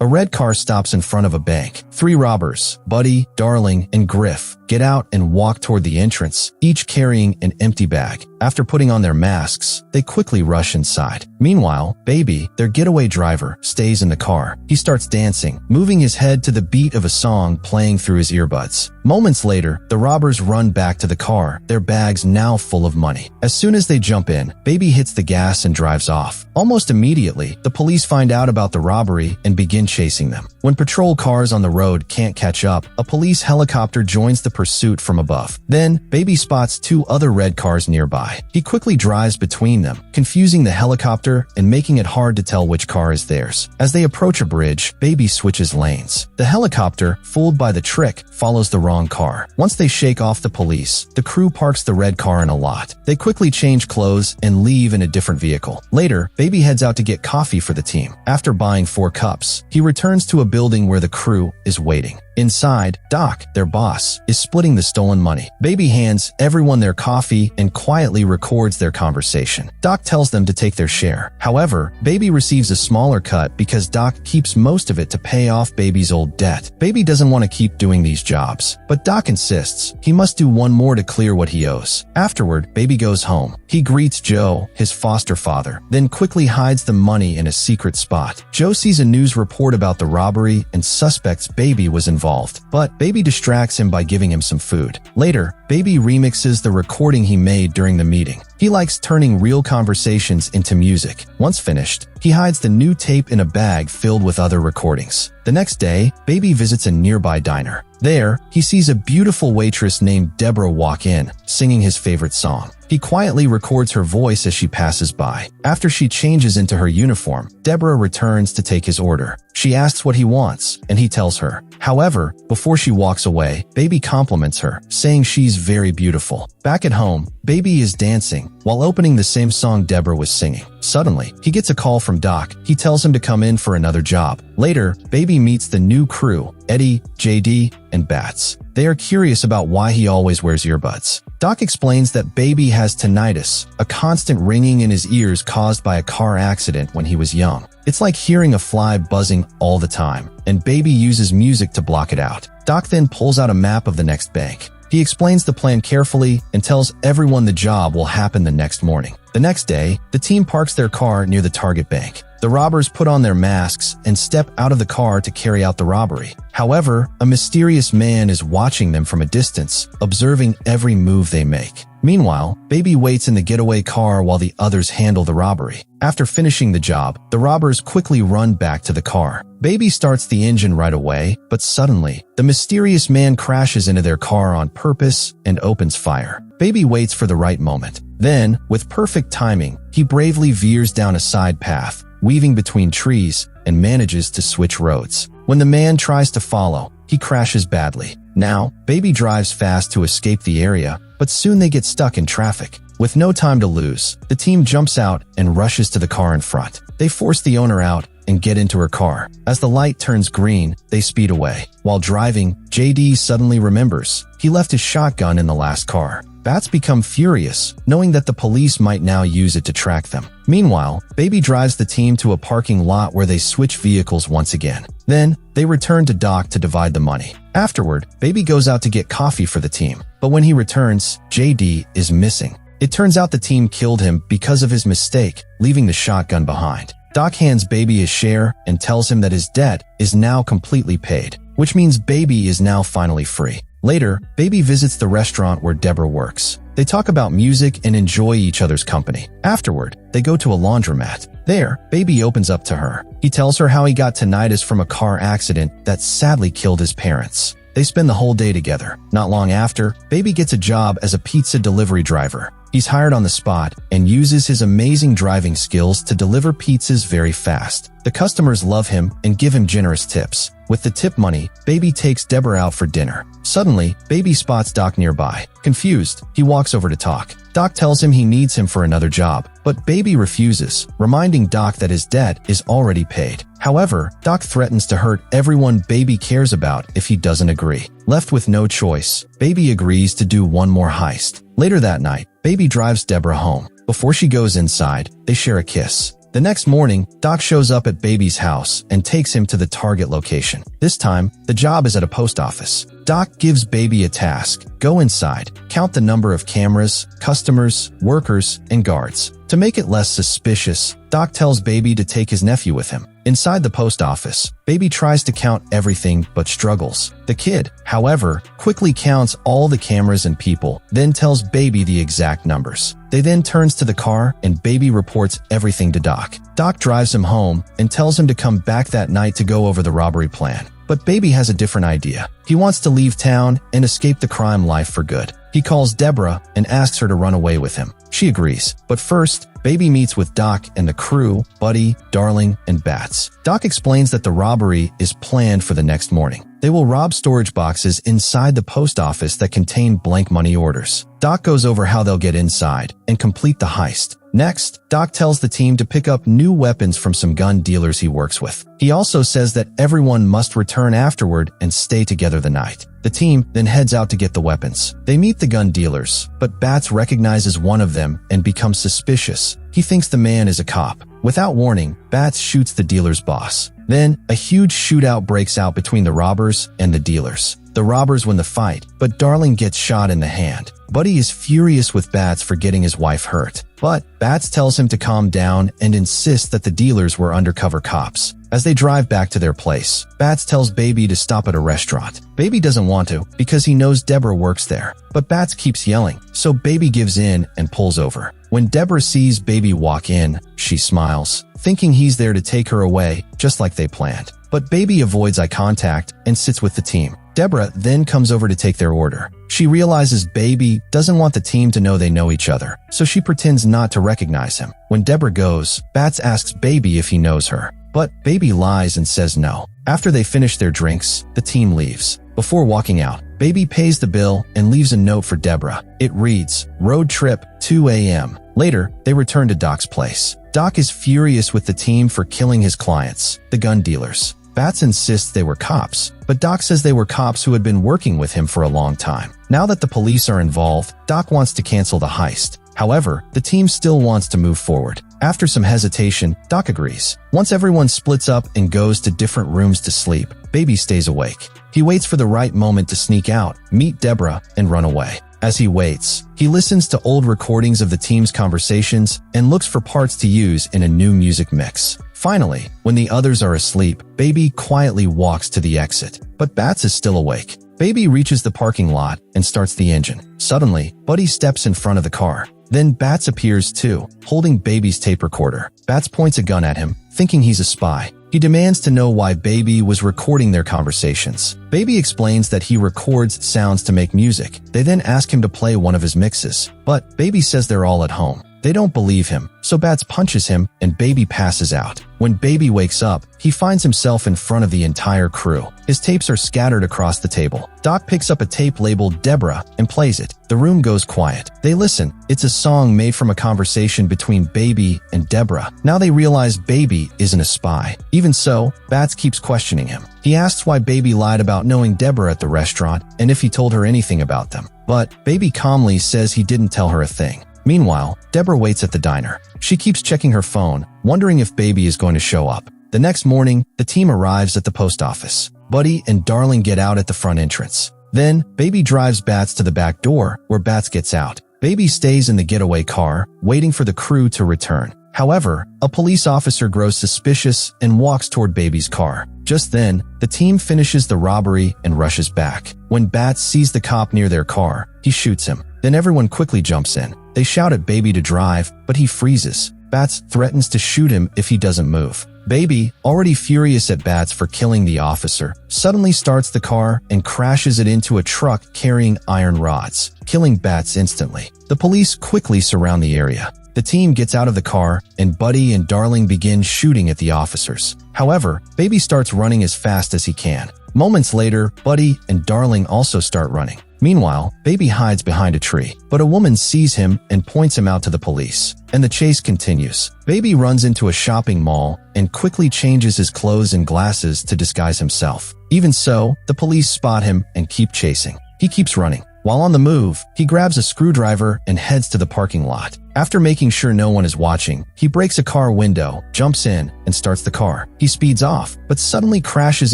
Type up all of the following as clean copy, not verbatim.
A red car stops in front of a bank. 3 robbers, Buddy, Darling, and Griff, get out and walk toward the entrance, each carrying an empty bag. After putting on their masks, they quickly rush inside. Meanwhile, Baby, their getaway driver, stays in the car. He starts dancing, moving his head to the beat of a song playing through his earbuds. Moments later, the robbers run back to the car, their bags now full of money. As soon as they jump in, Baby hits the gas and drives off. Almost immediately, the police find out about the robbery and begin chasing them. When patrol cars on the road can't catch up, a police helicopter joins the pursuit from above. Then, Baby spots 2 other red cars nearby. He quickly drives between them, confusing the helicopter and making it hard to tell which car is theirs. As they approach a bridge, Baby switches lanes. The helicopter, fooled by the trick, follows the wrong car. Once they shake off the police, the crew parks the red car in a lot. They quickly change clothes and leave in a different vehicle. Later, Baby heads out to get coffee for the team. After buying 4 cups, he returns to a building where the crew is waiting. Inside, Doc, their boss, is splitting the stolen money. Baby hands everyone their coffee and quietly records their conversation. Doc tells them to take their share. However, Baby receives a smaller cut because Doc keeps most of it to pay off Baby's old debt. Baby doesn't want to keep doing these jobs, but Doc insists he must do one more to clear what he owes. Afterward, Baby goes home. He greets Joe, his foster father, then quickly hides the money in a secret spot. Joe sees a news report about the robbery and suspects Baby was involved, but Baby distracts him by giving him some food. Later, Baby remixes the recording he made during the meeting. He likes turning real conversations into music. Once finished, he hides the new tape in a bag filled with other recordings. The next day, Baby visits a nearby diner. There, he sees a beautiful waitress named Deborah walk in, singing his favorite song. He quietly records her voice as she passes by. After she changes into her uniform, Deborah returns to take his order. She asks what he wants, and he tells her. However, before she walks away, Baby compliments her, saying she's very beautiful. Back at home, Baby is dancing while opening the same song Deborah was singing. Suddenly, he gets a call from Doc. He tells him to come in for another job. Later, Baby meets the new crew, Eddie, JD, and Bats. They are curious about why he always wears earbuds. Doc explains that Baby has tinnitus, a constant ringing in his ears caused by a car accident when he was young. It's like hearing a fly buzzing all the time, and Baby uses music to block it out. Doc then pulls out a map of the next bank. He explains the plan carefully and tells everyone the job will happen the next morning. The next day, the team parks their car near the target bank. The robbers put on their masks and step out of the car to carry out the robbery. However, a mysterious man is watching them from a distance, observing every move they make. Meanwhile, Baby waits in the getaway car while the others handle the robbery. After finishing the job, the robbers quickly run back to the car. Baby starts the engine right away, but suddenly, the mysterious man crashes into their car on purpose and opens fire. Baby waits for the right moment. Then, with perfect timing, he bravely veers down a side path, weaving between trees, and manages to switch roads. When the man tries to follow, he crashes badly. Now, Baby drives fast to escape the area, but soon they get stuck in traffic. With no time to lose, the team jumps out and rushes to the car in front. They force the owner out and get into her car. As the light turns green, they speed away. While driving, JD suddenly remembers he left his shotgun in the last car. Bats become furious, knowing that the police might now use it to track them. Meanwhile, Baby drives the team to a parking lot where they switch vehicles once again. Then, they return to Doc to divide the money. Afterward, Baby goes out to get coffee for the team, but when he returns, JD is missing. It turns out the team killed him because of his mistake, leaving the shotgun behind. Doc hands Baby his share and tells him that his debt is now completely paid, which means Baby is now finally free. Later, Baby visits the restaurant where Deborah works. They talk about music and enjoy each other's company. Afterward, they go to a laundromat. There, Baby opens up to her. He tells her how he got tinnitus from a car accident that sadly killed his parents. They spend the whole day together. Not long after, Baby gets a job as a pizza delivery driver. He's hired on the spot and uses his amazing driving skills to deliver pizzas very fast. The customers love him and give him generous tips. With the tip money, Baby takes Deborah out for dinner. Suddenly, Baby spots Doc nearby. Confused, he walks over to talk. Doc tells him he needs him for another job, but Baby refuses, reminding Doc that his debt is already paid. However, Doc threatens to hurt everyone Baby cares about if he doesn't agree. Left with no choice, Baby agrees to do one more heist. Later that night, Baby drives Deborah home. Before she goes inside, they share a kiss. The next morning, Doc shows up at Baby's house and takes him to the target location. This time, the job is at a post office. Doc gives Baby a task. Go inside, count the number of cameras, customers, workers, and guards. To make it less suspicious, Doc tells Baby to take his nephew with him. Inside the post office, Baby tries to count everything but struggles. The kid, however, quickly counts all the cameras and people, then tells Baby the exact numbers. They then turns to the car and Baby reports everything to Doc. Doc drives him home and tells him to come back that night to go over the robbery plan. But Baby has a different idea. He wants to leave town and escape the crime life for good. He calls Deborah and asks her to run away with him. She agrees, but first, Baby meets with Doc and the crew, Buddy, Darling, and Bats. Doc explains that the robbery is planned for the next morning. They will rob storage boxes inside the post office that contain blank money orders. Doc goes over how they'll get inside and complete the heist. Next, Doc tells the team to pick up new weapons from some gun dealers he works with. He also says that everyone must return afterward and stay together the night. The team then heads out to get the weapons. They meet the gun dealers, but Bats recognizes one of them and becomes suspicious. He thinks the man is a cop. Without warning, Bats shoots the dealer's boss. Then, a huge shootout breaks out between the robbers and the dealers. The robbers win the fight, but Darling gets shot in the hand. Buddy is furious with Bats for getting his wife hurt, but Bats tells him to calm down and insists that the dealers were undercover cops. As they drive back to their place, Bats tells Baby to stop at a restaurant. Baby doesn't want to because he knows Deborah works there, but Bats keeps yelling, so Baby gives in and pulls over. When Deborah sees Baby walk in, she smiles, thinking he's there to take her away, just like they planned. But Baby avoids eye contact and sits with the team. Deborah then comes over to take their order. She realizes Baby doesn't want the team to know they know each other, so she pretends not to recognize him. When Deborah goes, Bats asks Baby if he knows her, but Baby lies and says no. After they finish their drinks, the team leaves. Before walking out, Baby pays the bill and leaves a note for Deborah. It reads, "Road trip, 2 a.m. Later, they return to Doc's place. Doc is furious with the team for killing his clients, the gun dealers. Bats insists they were cops, but Doc says they were cops who had been working with him for a long time. Now that the police are involved, Doc wants to cancel the heist. However, the team still wants to move forward. After some hesitation, Doc agrees. Once everyone splits up and goes to different rooms to sleep, Baby stays awake. He waits for the right moment to sneak out, meet Deborah, and run away. As he waits, he listens to old recordings of the team's conversations and looks for parts to use in a new music mix. Finally, when the others are asleep, Baby quietly walks to the exit, but Bats is still awake. Baby reaches the parking lot and starts the engine. Suddenly, Buddy steps in front of the car. Then Bats appears too, holding Baby's tape recorder. Bats points a gun at him, thinking he's a spy. He demands to know why Baby was recording their conversations. Baby explains that he records sounds to make music. They then ask him to play one of his mixes, but Baby says they're all at home. They don't believe him, so Bats punches him and Baby passes out. When Baby wakes up, he finds himself in front of the entire crew. His tapes are scattered across the table. Doc picks up a tape labeled Deborah and plays it. The room goes quiet. They listen. It's a song made from a conversation between Baby and Deborah. Now they realize Baby isn't a spy. Even so, Bats keeps questioning him. He asks why Baby lied about knowing Deborah at the restaurant and if he told her anything about them. But Baby calmly says he didn't tell her a thing. Meanwhile, Deborah waits at the diner. She keeps checking her phone, wondering if Baby is going to show up. The next morning, the team arrives at the post office. Buddy and Darling get out at the front entrance. Then, Baby drives Bats to the back door, where Bats gets out. Baby stays in the getaway car, waiting for the crew to return. However, a police officer grows suspicious and walks toward Baby's car. Just then, the team finishes the robbery and rushes back. When Bats sees the cop near their car, he shoots him. Then everyone quickly jumps in. They shout at Baby to drive, but he freezes. Bats threatens to shoot him if he doesn't move. Baby, already furious at Bats for killing the officer, suddenly starts the car and crashes it into a truck carrying iron rods, killing Bats instantly. The police quickly surround the area. The team gets out of the car, and Buddy and Darling begin shooting at the officers. However, Baby starts running as fast as he can. Moments later, Buddy and Darling also start running. Meanwhile, Baby hides behind a tree, but a woman sees him and points him out to the police, and the chase continues. Baby runs into a shopping mall and quickly changes his clothes and glasses to disguise himself. Even so, the police spot him and keep chasing. He keeps running. While on the move, he grabs a screwdriver and heads to the parking lot. After making sure no one is watching, he breaks a car window, jumps in, and starts the car. He speeds off, but suddenly crashes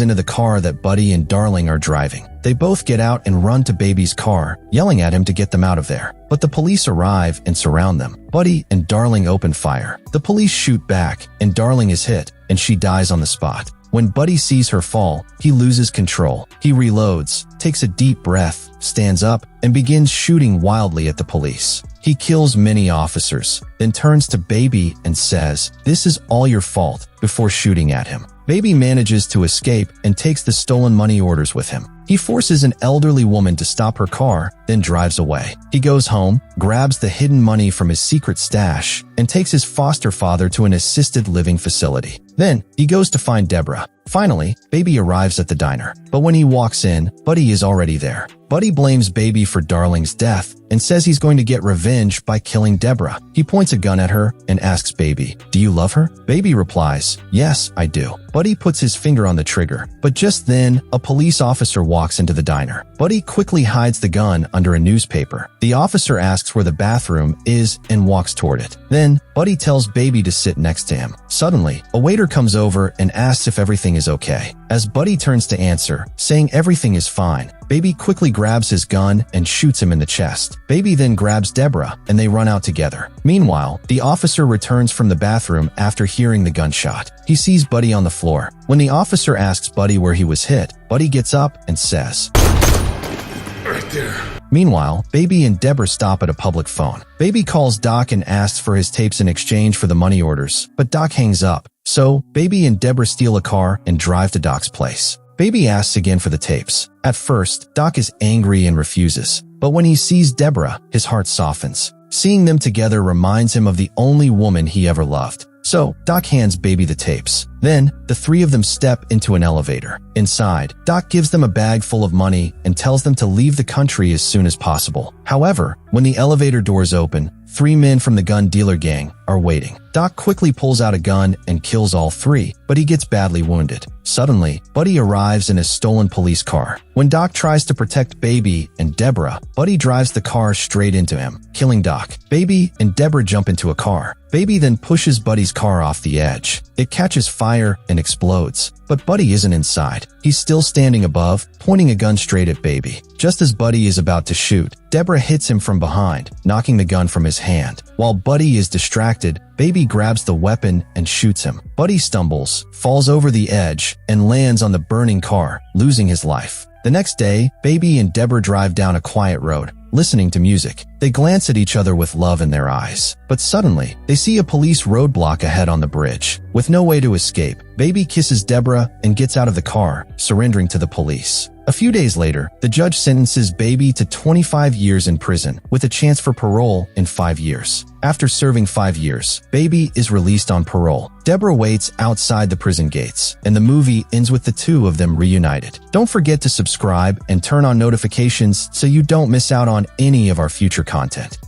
into the car that Buddy and Darling are driving. They both get out and run to Baby's car, yelling at him to get them out of there. But the police arrive and surround them. Buddy and Darling open fire. The police shoot back, and Darling is hit, and she dies on the spot. When Buddy sees her fall, he loses control. He reloads, takes a deep breath, stands up, and begins shooting wildly at the police. He kills many officers, then turns to Baby and says, "This is all your fault," before shooting at him. Baby manages to escape and takes the stolen money orders with him. He forces an elderly woman to stop her car, then drives away. He goes home, grabs the hidden money from his secret stash, and takes his foster father to an assisted living facility. Then, he goes to find Deborah. Finally, Baby arrives at the diner. But when he walks in, Buddy is already there. Buddy blames Baby for Darling's death and says he's going to get revenge by killing Deborah. He points a gun at her and asks Baby, "Do you love her?" Baby replies, "Yes, I do." Buddy puts his finger on the trigger, but just then, a police officer walks into the diner. Buddy quickly hides the gun under a newspaper. The officer asks where the bathroom is and walks toward it. Then, Buddy tells Baby to sit next to him. Suddenly, a waiter comes over and asks if everything is okay. As Buddy turns to answer, saying everything is fine, Baby quickly grabs his gun and shoots him in the chest. Baby then grabs Deborah, and they run out together. Meanwhile, the officer returns from the bathroom after hearing the gunshot. He sees Buddy on the floor. When the officer asks Buddy where he was hit, Buddy gets up and says, "Right there." Meanwhile, Baby and Deborah stop at a public phone. Baby calls Doc and asks for his tapes in exchange for the money orders, but Doc hangs up. So, Baby and Deborah steal a car and drive to Doc's place. Baby asks again for the tapes. At first, Doc is angry and refuses, but when he sees Deborah, his heart softens. Seeing them together reminds him of the only woman he ever loved. So, Doc hands Baby the tapes. Then, the three of them step into an elevator. Inside, Doc gives them a bag full of money and tells them to leave the country as soon as possible. However, when the elevator doors open, 3 men from the gun dealer gang are waiting. Doc quickly pulls out a gun and kills all 3, but he gets badly wounded. Suddenly, Buddy arrives in a stolen police car. When Doc tries to protect Baby and Deborah, Buddy drives the car straight into him, killing Doc. Baby and Deborah jump into a car. Baby then pushes Buddy's car off the edge. It catches fire and explodes. But Buddy isn't inside. He's still standing above, pointing a gun straight at Baby. Just as Buddy is about to shoot, Deborah hits him from behind, knocking the gun from his hand. While Buddy is distracted, Baby grabs the weapon and shoots him. Buddy stumbles, falls over the edge, and lands on the burning car, losing his life. The next day, Baby and Deborah drive down a quiet road, listening to music. They glance at each other with love in their eyes. But suddenly, they see a police roadblock ahead on the bridge. With no way to escape, Baby kisses Deborah and gets out of the car, surrendering to the police. A few days later, the judge sentences Baby to 25 years in prison, with a chance for parole in 5 years. After serving 5 years, Baby is released on parole. Deborah waits outside the prison gates, and the movie ends with the two of them reunited. Don't forget to subscribe and turn on notifications so you don't miss out on any of our future content.